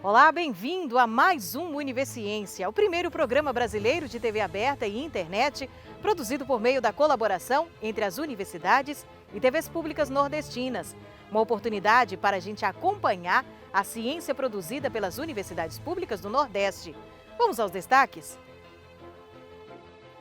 Olá, bem-vindo a mais um Universiência, o primeiro programa brasileiro de TV aberta e internet, produzido por meio da colaboração entre as universidades e TVs públicas nordestinas. Uma oportunidade para a gente acompanhar a ciência produzida pelas universidades públicas do Nordeste. Vamos aos destaques?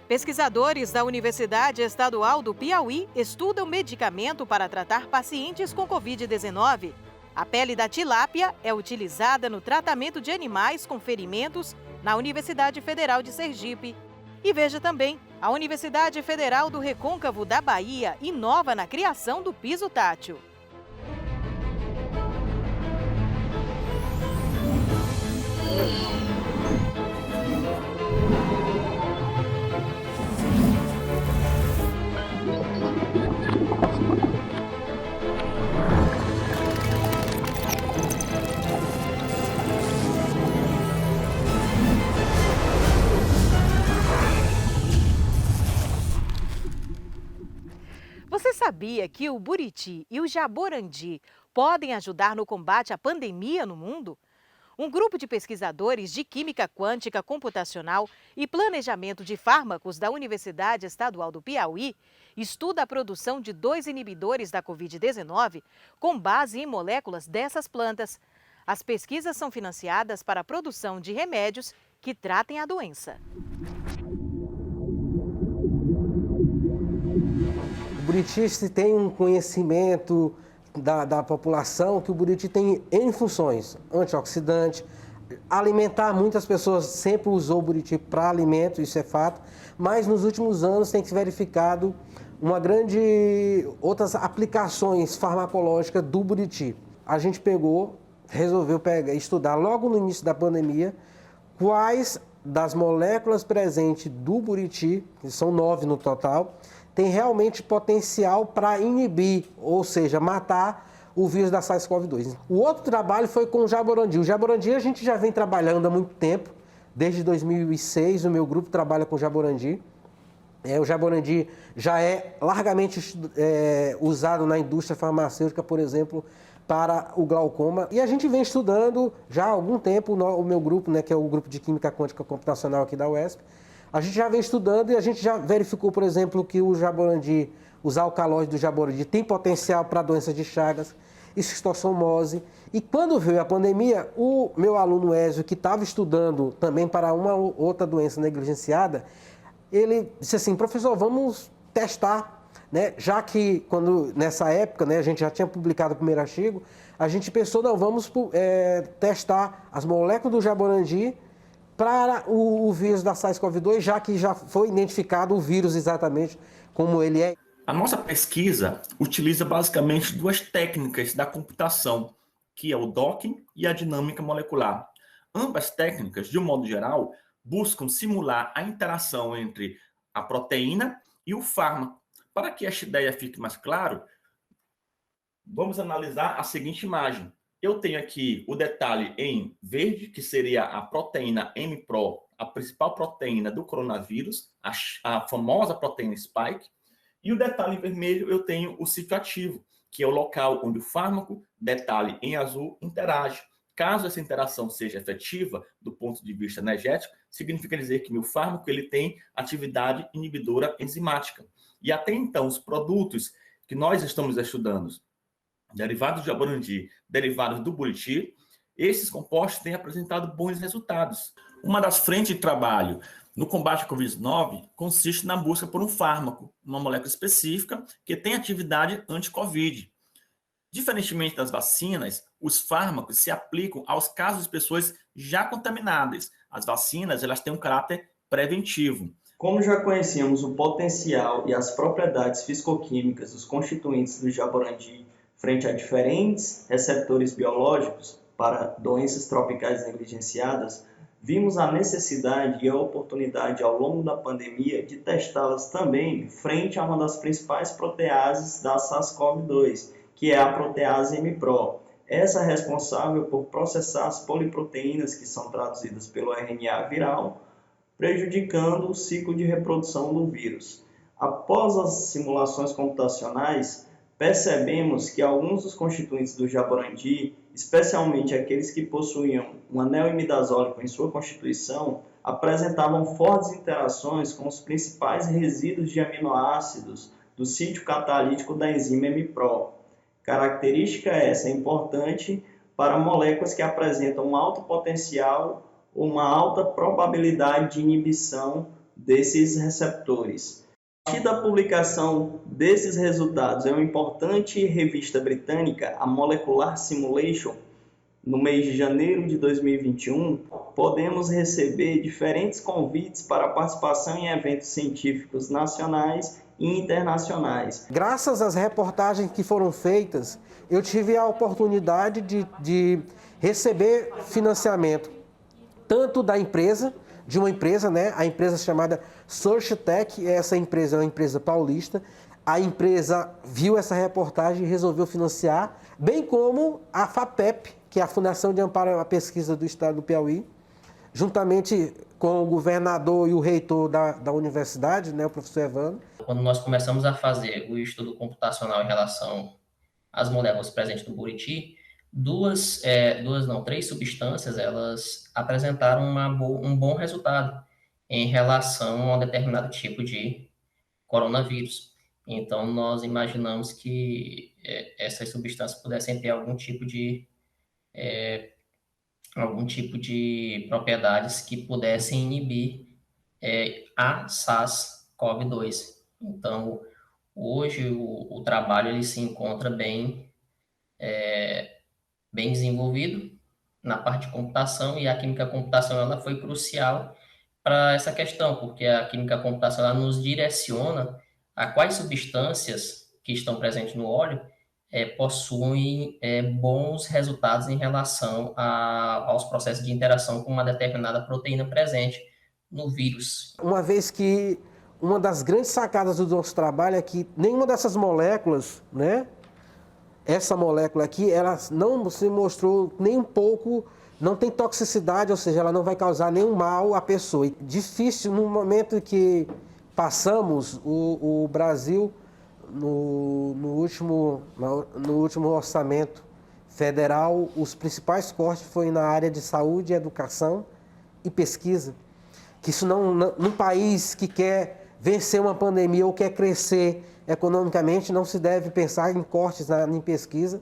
Pesquisadores da Universidade Estadual do Piauí estudam medicamento para tratar pacientes com Covid-19. A pele da tilápia é utilizada no tratamento de animais com ferimentos na Universidade Federal de Sergipe. E veja também, a Universidade Federal do Recôncavo da Bahia inova na criação do piso tátil. Você sabia que o buriti e o jaborandi podem ajudar no combate à pandemia no mundo? Um grupo de pesquisadores de Química Quântica Computacional e Planejamento de Fármacos da Universidade Estadual do Piauí estuda a produção de 2 inibidores da Covid-19 com base em moléculas dessas plantas. As pesquisas são financiadas para a produção de remédios que tratem a doença. O buriti, se tem um conhecimento da população, que o buriti tem N funções: antioxidante, alimentar. Muitas pessoas sempre usou o buriti para alimento, isso é fato, mas nos últimos anos tem se verificado outras aplicações farmacológicas do buriti. A gente resolveu estudar logo no início da pandemia quais das moléculas presentes do buriti, que são 9 no total, tem realmente potencial para inibir, ou seja, matar o vírus da SARS-CoV-2. O outro trabalho foi com o jaborandi. O jaborandi a gente já vem trabalhando há muito tempo, desde 2006 o meu grupo trabalha com jaborandi. O jaborandi já é largamente usado na indústria farmacêutica, por exemplo, para o glaucoma. E a gente vem estudando já há algum tempo, o meu grupo, que é o grupo de Química Quântica Computacional aqui da UESP, a gente já vem estudando e a gente já verificou, por exemplo, que o jaborandi, os alcaloides do jaborandi tem potencial para doenças de Chagas, esquistossomose. E quando veio a pandemia, o meu aluno Ézio, que estava estudando também para uma outra doença negligenciada, ele disse assim: professor, vamos testar, já que nessa época, a gente já tinha publicado o primeiro artigo, a gente pensou, não, vamos testar as moléculas do jaborandi para o vírus da SARS-CoV-2, já que já foi identificado o vírus exatamente como ele é. A nossa pesquisa utiliza basicamente 2 técnicas da computação, que é o docking e a dinâmica molecular. Ambas técnicas, de um modo geral, buscam simular a interação entre a proteína e o fármaco. Para que esta ideia fique mais claro, vamos analisar a seguinte imagem. Eu tenho aqui o detalhe em verde, que seria a proteína MPRO, a principal proteína do coronavírus, a famosa proteína spike. E o detalhe em vermelho eu tenho o sítio ativo, que é o local onde o fármaco, detalhe em azul, interage. Caso essa interação seja efetiva do ponto de vista energético, significa dizer que meu fármaco ele tem atividade inibidora enzimática. E até então, os produtos que nós estamos estudando, derivados de jaborandi, derivados do buriti, esses compostos têm apresentado bons resultados. Uma das frentes de trabalho no combate à Covid-19 consiste na busca por um fármaco, uma molécula específica que tem atividade anti-Covid. Diferentemente das vacinas, os fármacos se aplicam aos casos de pessoas já contaminadas. As vacinas, elas têm um caráter preventivo. Como já conhecemos o potencial e as propriedades fisicoquímicas dos constituintes do jaborandi frente a diferentes receptores biológicos para doenças tropicais negligenciadas, vimos a necessidade e a oportunidade ao longo da pandemia de testá-las também frente a uma das principais proteases da SARS-CoV-2, que é a protease MPRO. Essa é responsável por processar as poliproteínas que são traduzidas pelo RNA viral, prejudicando o ciclo de reprodução do vírus. Após as simulações computacionais, percebemos que alguns dos constituintes do jaborandi, especialmente aqueles que possuíam um anel imidazólico em sua constituição, apresentavam fortes interações com os principais resíduos de aminoácidos do sítio catalítico da enzima MPRO. Característica essa importante para moléculas que apresentam um alto potencial ou uma alta probabilidade de inibição desses receptores. A partir da publicação desses resultados em uma importante revista britânica, a Molecular Simulation, no mês de janeiro de 2021, podemos receber diferentes convites para participação em eventos científicos nacionais e internacionais. Graças às reportagens que foram feitas, eu tive a oportunidade de receber financiamento, tanto da empresa, de uma empresa, né? A empresa chamada SearchTech, essa empresa é uma empresa paulista. A empresa viu essa reportagem e resolveu financiar, bem como a FAPEP, que é a Fundação de Amparo à Pesquisa do Estado do Piauí, juntamente com o governador e o reitor da universidade, né, o professor Evandro. Quando nós começamos a fazer o estudo computacional em relação às moléculas presentes no buriti, três substâncias, elas apresentaram um bom resultado em relação a um determinado tipo de coronavírus. Então, nós imaginamos que essas substâncias pudessem ter algum tipo de propriedades que pudessem inibir a SARS-CoV-2. Então, hoje o trabalho ele se encontra bem desenvolvido na parte de computação, e a química computacional ela foi crucial para essa questão, porque a química computacional nos direciona a quais substâncias que estão presentes no óleo possuem bons resultados em relação aos processos de interação com uma determinada proteína presente no vírus. Uma vez que uma das grandes sacadas do nosso trabalho é que nenhuma dessas moléculas, né? Essa molécula aqui, ela não se mostrou nem um pouco, não tem toxicidade, ou seja, ela não vai causar nenhum mal à pessoa. Difícil, no momento que passamos, o Brasil, no último orçamento federal, os principais cortes foram na área de saúde, educação e pesquisa. Que isso num país que quer vencer uma pandemia ou quer crescer economicamente, não se deve pensar em cortes em pesquisa.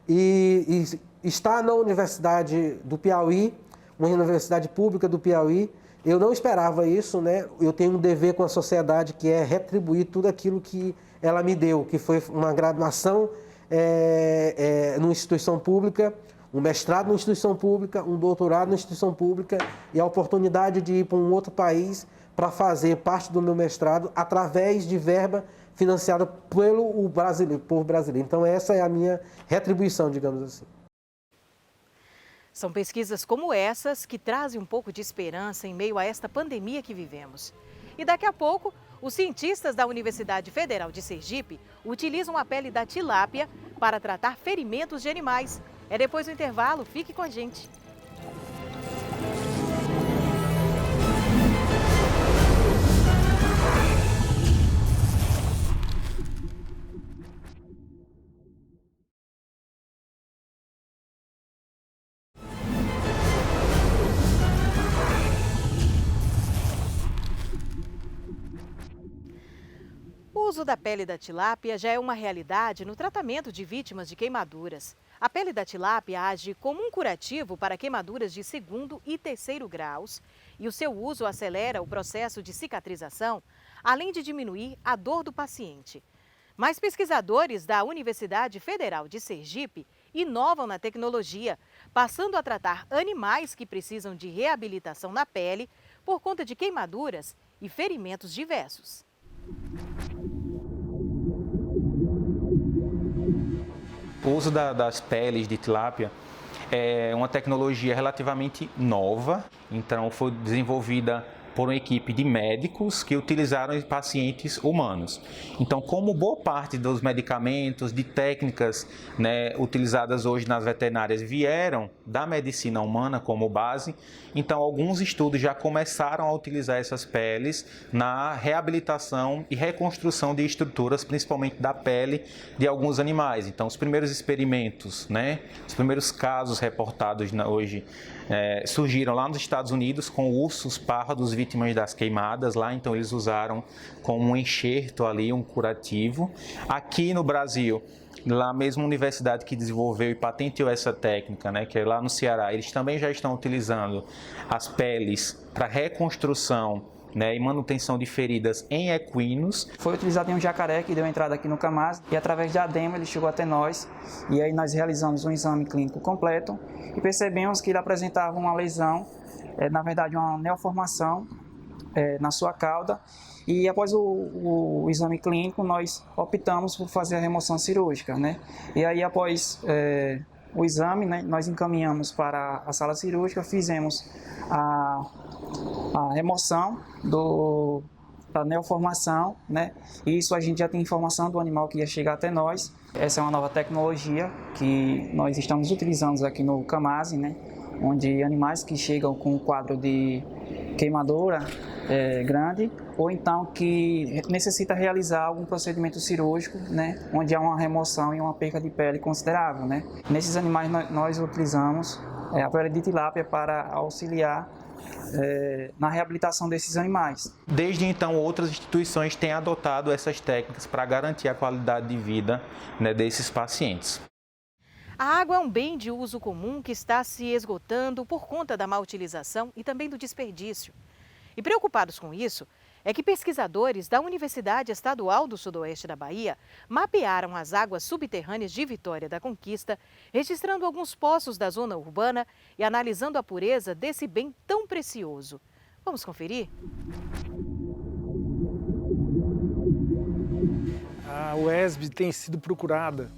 E está na Universidade do Piauí, uma universidade pública do Piauí, eu não esperava isso, né? Eu tenho um dever com a sociedade que é retribuir tudo aquilo que ela me deu, que foi uma graduação numa instituição pública, um mestrado numa instituição pública, um doutorado numa instituição pública e a oportunidade de ir para um outro país para fazer parte do meu mestrado através de verba financiada pelo povo brasileiro. Então, essa é a minha retribuição, digamos assim. São pesquisas como essas que trazem um pouco de esperança em meio a esta pandemia que vivemos. E daqui a pouco, os cientistas da Universidade Federal de Sergipe utilizam a pele da tilápia para tratar ferimentos de animais. É depois do intervalo, fique com a gente. O uso da pele da tilápia já é uma realidade no tratamento de vítimas de queimaduras. A pele da tilápia age como um curativo para queimaduras de 2º e 3º graus e o seu uso acelera o processo de cicatrização, além de diminuir a dor do paciente. Mas pesquisadores da Universidade Federal de Sergipe inovam na tecnologia, passando a tratar animais que precisam de reabilitação na pele por conta de queimaduras e ferimentos diversos. O uso das peles de tilápia é uma tecnologia relativamente nova, então foi desenvolvida por uma equipe de médicos que utilizaram em pacientes humanos. Então, como boa parte dos medicamentos, de técnicas, né, utilizadas hoje nas veterinárias vieram da medicina humana como base, então alguns estudos já começaram a utilizar essas peles na reabilitação e reconstrução de estruturas, principalmente da pele de alguns animais. Então, os primeiros experimentos, né, os primeiros casos reportados hoje surgiram lá nos Estados Unidos com ursos pardos vítimas das queimadas lá, então eles usaram como um enxerto ali, um curativo. Aqui no Brasil, lá mesmo a universidade que desenvolveu e patenteou essa técnica, né, que é lá no Ceará, eles também já estão utilizando as peles para reconstrução, né, e manutenção de feridas em equinos. Foi utilizado em um jacaré que deu entrada aqui no CAMAS e através de adema ele chegou até nós e aí nós realizamos um exame clínico completo e percebemos que ele apresentava uma lesão, na verdade uma neoformação na sua cauda e após o exame clínico nós optamos por fazer a remoção cirúrgica, né? E aí após o exame, né, nós encaminhamos para a sala cirúrgica, fizemos a remoção da neoformação, né? E isso a gente já tem informação do animal que ia chegar até nós. Essa é uma nova tecnologia que nós estamos utilizando aqui no CAMAS, né? Onde animais que chegam com um quadro de queimadura grande ou então que necessita realizar algum procedimento cirúrgico, né? Onde há uma remoção e uma perca de pele considerável, né? Nesses animais nós utilizamos a pele de tilápia para auxiliar na reabilitação desses animais. Desde então, outras instituições têm adotado essas técnicas para garantir a qualidade de vida, né, desses pacientes. A água é um bem de uso comum que está se esgotando por conta da má utilização e também do desperdício. E preocupados com isso, é que pesquisadores da Universidade Estadual do Sudoeste da Bahia mapearam as águas subterrâneas de Vitória da Conquista, registrando alguns poços da zona urbana e analisando a pureza desse bem tão precioso. Vamos conferir? A UESB tem sido procurada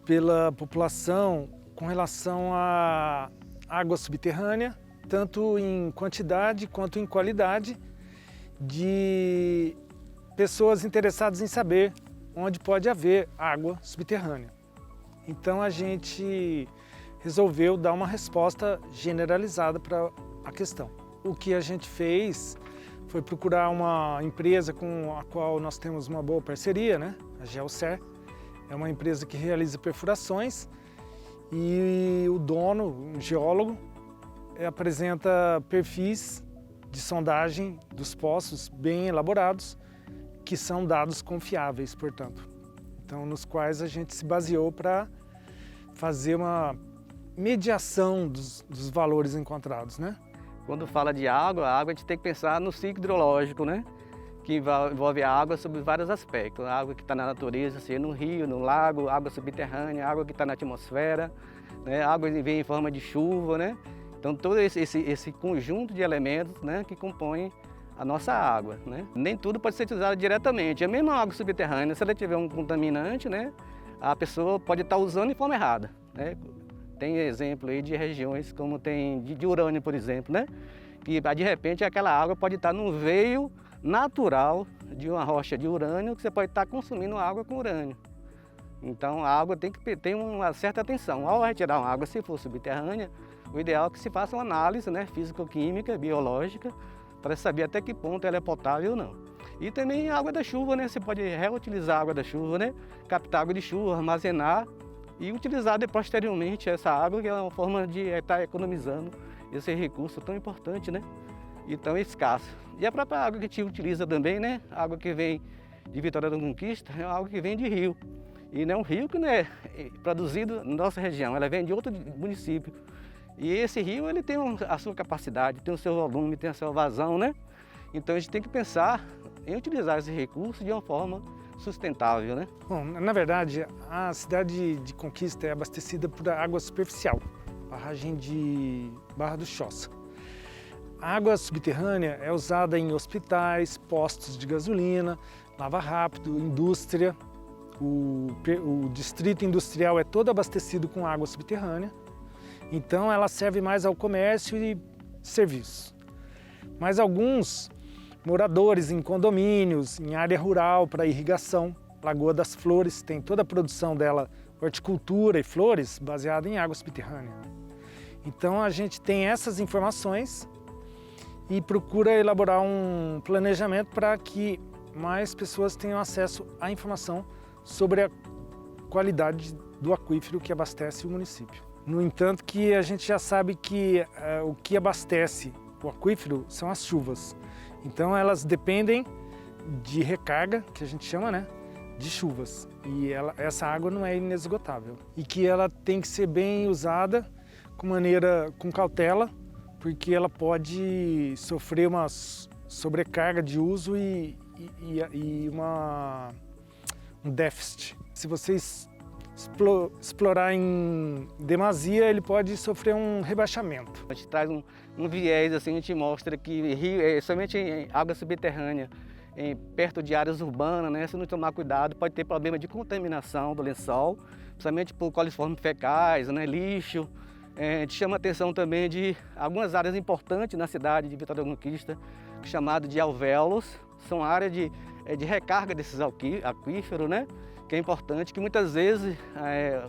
pela população com relação à água subterrânea, tanto em quantidade quanto em qualidade, de pessoas interessadas em saber onde pode haver água subterrânea. Então a gente resolveu dar uma resposta generalizada para a questão. O que a gente fez foi procurar uma empresa com a qual nós temos uma boa parceria, né? A Geocer. É uma empresa que realiza perfurações e o dono, um geólogo, apresenta perfis de sondagem dos poços bem elaborados, que são dados confiáveis, portanto. Então, nos quais a gente se baseou para fazer uma mediação dos valores encontrados, né? Quando fala de água, a gente tem que pensar no ciclo hidrológico, né? Que envolve a água sob vários aspectos. A água que está na natureza, seja no rio, no lago, água subterrânea, água que está na atmosfera, né? Água que vem em forma de chuva, né? Então todo esse conjunto de elementos, né, que compõem a nossa água, né? Nem tudo pode ser utilizado diretamente. A mesma água subterrânea, se ela tiver um contaminante, né, a pessoa pode estar usando de forma errada, né? Tem exemplo aí de regiões como tem de urânio, por exemplo, né? Que de repente aquela água pode estar no veio natural de uma rocha de urânio, que você pode estar consumindo água com urânio. Então a água tem que ter uma certa atenção. Ao retirar uma água, se for subterrânea, o ideal é que se faça uma análise, né, físico-química, biológica, para saber até que ponto ela é potável ou não. E também a água da chuva, né? Você pode reutilizar a água da chuva, né? Captar água de chuva, armazenar e utilizar posteriormente essa água, que é uma forma de estar economizando esse recurso tão importante, né? E tão escasso. E a própria água que a gente utiliza também, né? A água que vem de Vitória da Conquista é uma água que vem de rio. E não é um rio que não é produzido na nossa região, ela vem de outro município. E esse rio, ele tem a sua capacidade, tem o seu volume, tem a sua vazão, né? Então a gente tem que pensar em utilizar esse recurso de uma forma sustentável, né? Bom, na verdade, a cidade de Conquista é abastecida por água superficial, barragem de Barra do Choça. A água subterrânea é usada em hospitais, postos de gasolina, lava rápido, indústria. O distrito industrial é todo abastecido com água subterrânea. Então ela serve mais ao comércio e serviços. Mas alguns moradores em condomínios, em área rural para irrigação, Lagoa das Flores tem toda a produção dela, horticultura e flores, baseada em água subterrânea. Então a gente tem essas informações e procura elaborar um planejamento para que mais pessoas tenham acesso à informação sobre a qualidade do aquífero que abastece o município. No entanto, que a gente já sabe que o que abastece o aquífero são as chuvas. Então elas dependem de recarga, que a gente chama, né, de chuvas. E essa água não é inesgotável. E que ela tem que ser bem usada com cautela, porque ela pode sofrer uma sobrecarga de uso e um déficit. Se vocês explorar em demasia, ele pode sofrer um rebaixamento. A gente traz um viés, assim, a gente mostra que rio, somente em água subterrânea, perto de áreas urbanas, né, se não tomar cuidado, pode ter problema de contaminação do lençol, principalmente por coliformes fecais, né, lixo. A gente chama a atenção também de algumas áreas importantes na cidade de Vitória da Conquista, chamado de alvéolos, são áreas de recarga desses aquíferos, né? Que é importante, que muitas vezes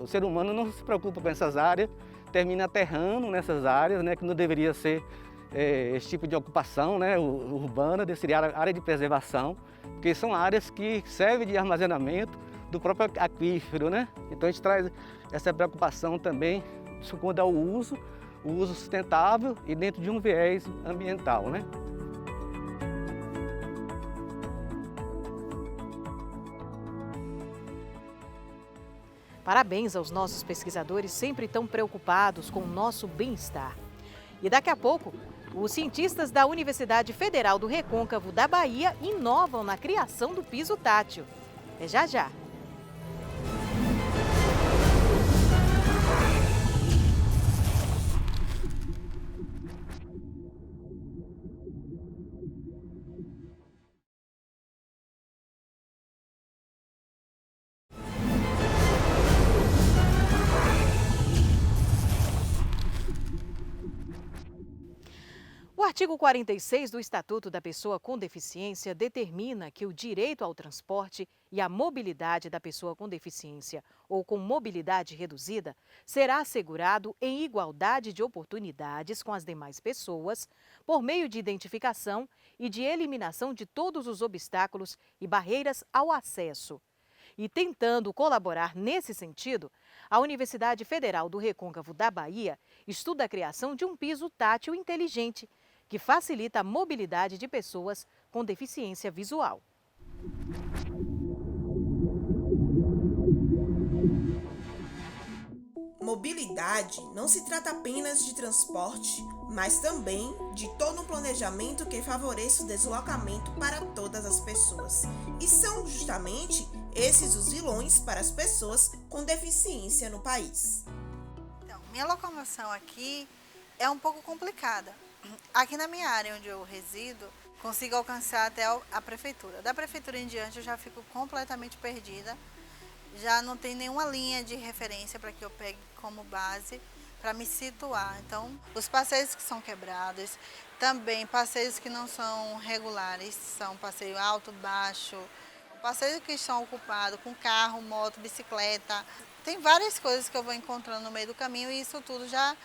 o ser humano não se preocupa com essas áreas, termina aterrando nessas áreas, né? Que não deveria ser esse tipo de ocupação, né? Urbana, seria área de preservação, porque são áreas que servem de armazenamento do próprio aquífero, né? Então a gente traz essa preocupação também quanto ao uso sustentável e dentro de um viés ambiental, né? Parabéns aos nossos pesquisadores, sempre tão preocupados com o nosso bem-estar. E daqui a pouco, os cientistas da Universidade Federal do Recôncavo da Bahia inovam na criação do piso tátil. É já já. O artigo 46 do Estatuto da Pessoa com Deficiência determina que o direito ao transporte e à mobilidade da pessoa com deficiência ou com mobilidade reduzida será assegurado em igualdade de oportunidades com as demais pessoas, por meio de identificação e de eliminação de todos os obstáculos e barreiras ao acesso. E tentando colaborar nesse sentido, a Universidade Federal do Recôncavo da Bahia estuda a criação de um piso tátil inteligente, que facilita a mobilidade de pessoas com deficiência visual. Mobilidade não se trata apenas de transporte, mas também de todo um planejamento que favoreça o deslocamento para todas as pessoas. E são justamente esses os vilões para as pessoas com deficiência no país. Então, minha locomoção aqui é um pouco complicada. Aqui na minha área onde eu resido, consigo alcançar até a prefeitura. Da prefeitura em diante eu já fico completamente perdida. Já não tem nenhuma linha de referência para que eu pegue como base para me situar. Então, os passeios que são quebrados, também passeios que não são regulares, são passeio alto, baixo, passeios que estão ocupados com carro, moto, bicicleta. Tem várias coisas que eu vou encontrando no meio do caminho e isso tudo já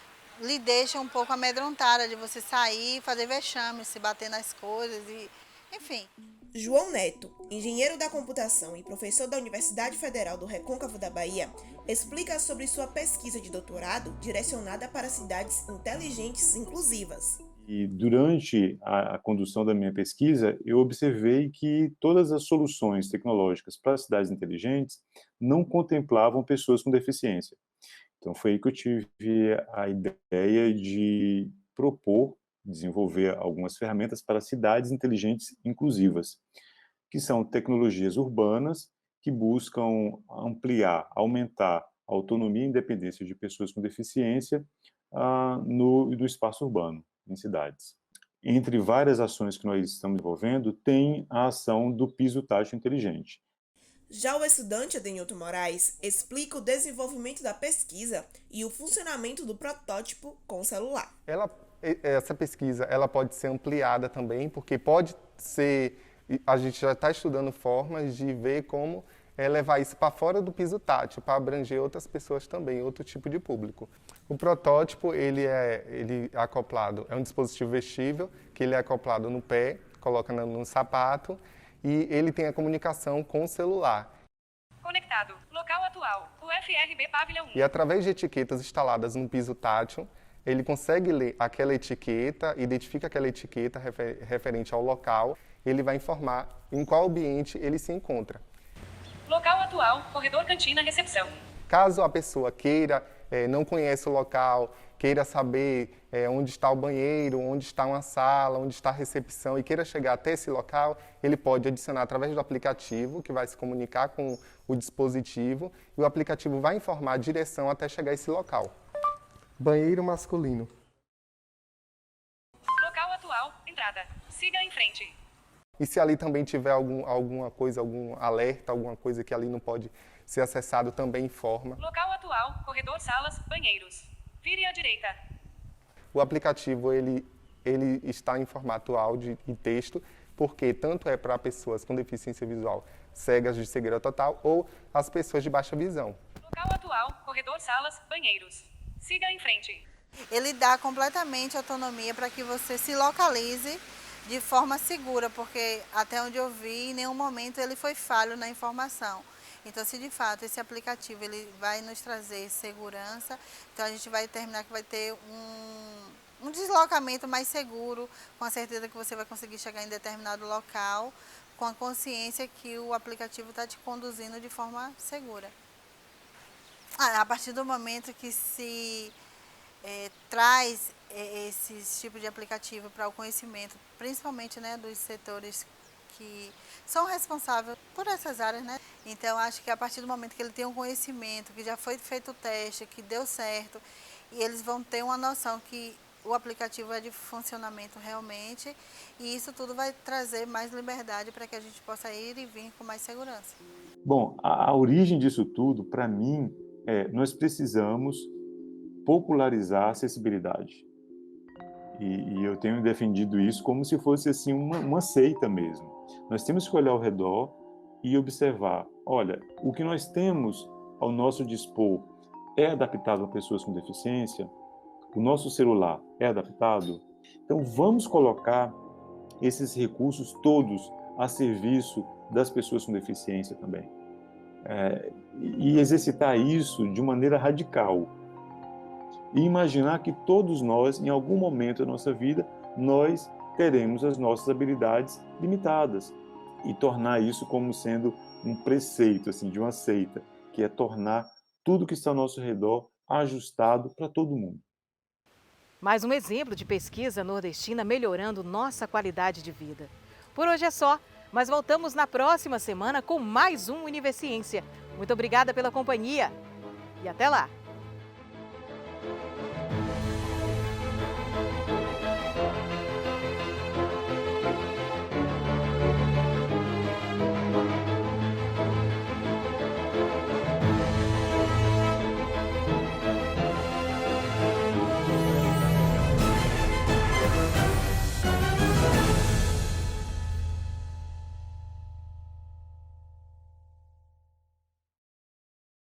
lhe deixa um pouco amedrontada de você sair, fazer vexame, se bater nas coisas, e enfim. João Neto, engenheiro da computação e professor da Universidade Federal do Recôncavo da Bahia, explica sobre sua pesquisa de doutorado direcionada para cidades inteligentes inclusivas. E durante a condução da minha pesquisa, eu observei que todas as soluções tecnológicas para cidades inteligentes não contemplavam pessoas com deficiência. Então, foi aí que eu tive a ideia de propor, desenvolver algumas ferramentas para cidades inteligentes inclusivas, que são tecnologias urbanas que buscam ampliar, aumentar a autonomia e independência de pessoas com deficiência no espaço urbano, em cidades. Entre várias ações que nós estamos desenvolvendo, tem a ação do piso tátil inteligente. Já o estudante Adenilton Moraes explica o desenvolvimento da pesquisa e o funcionamento do protótipo com o celular. Ela essa pesquisa ela pode ser ampliada também, porque pode ser, a gente já está estudando formas de ver como levar isso para fora do piso tátil, para abranger outras pessoas também, outro tipo de público. O protótipo, ele é acoplado, é um dispositivo vestível, que ele é acoplado no pé, coloca no sapato, e ele tem a comunicação com o celular. Conectado. Local atual. UFRB Pavilhão 1. E através de etiquetas instaladas no piso tátil, ele consegue ler aquela etiqueta, identifica aquela etiqueta referente ao local, ele vai informar em qual ambiente ele se encontra. Local atual, corredor cantina recepção. Caso a pessoa queira, não conhece o local, queira saber onde está o banheiro, onde está uma sala, onde está a recepção e queira chegar até esse local, ele pode adicionar através do aplicativo, que vai se comunicar com o dispositivo, e o aplicativo vai informar a direção até chegar a esse local. Banheiro masculino. Local atual, entrada. Siga em frente. E se ali também tiver alguma coisa, algum alerta, alguma coisa que ali não pode ser acessado, também informa. Local atual, corredor, salas, banheiros. Vire à direita. O aplicativo ele está em formato áudio e texto, porque tanto é para pessoas com deficiência visual cegas de cegueira total ou as pessoas de baixa visão. Local atual, corredor, salas, banheiros. Siga em frente. Ele dá completamente autonomia para que você se localize de forma segura, porque até onde eu vi, em nenhum momento ele foi falho na informação. Então, se de fato esse aplicativo ele vai nos trazer segurança, então a gente vai determinar que vai ter um deslocamento mais seguro, com a certeza que você vai conseguir chegar em determinado local, com a consciência que o aplicativo está te conduzindo de forma segura. A partir do momento que se traz esses tipos de aplicativo para o conhecimento, principalmente, né, dos setores que são responsáveis por essas áreas, né? Então, acho que a partir do momento que ele tem um conhecimento, que já foi feito o teste, que deu certo, e eles vão ter uma noção que o aplicativo é de funcionamento realmente, e isso tudo vai trazer mais liberdade para que a gente possa ir e vir com mais segurança. Bom, a origem disso tudo, para mim, nós precisamos popularizar a acessibilidade. E eu tenho defendido isso como se fosse assim uma seita mesmo. Nós temos que olhar ao redor e observar, olha, o que nós temos ao nosso dispor é adaptado a pessoas com deficiência? O nosso celular é adaptado? Então vamos colocar esses recursos todos a serviço das pessoas com deficiência também. E exercitar isso de maneira radical. E imaginar que todos nós, em algum momento da nossa vida, nós teremos as nossas habilidades limitadas. E tornar isso como sendo um preceito assim, de uma seita, que é tornar tudo que está ao nosso redor ajustado para todo mundo. Mais um exemplo de pesquisa nordestina melhorando nossa qualidade de vida. Por hoje é só, mas voltamos na próxima semana com mais um Universiência. Muito obrigada pela companhia e até lá!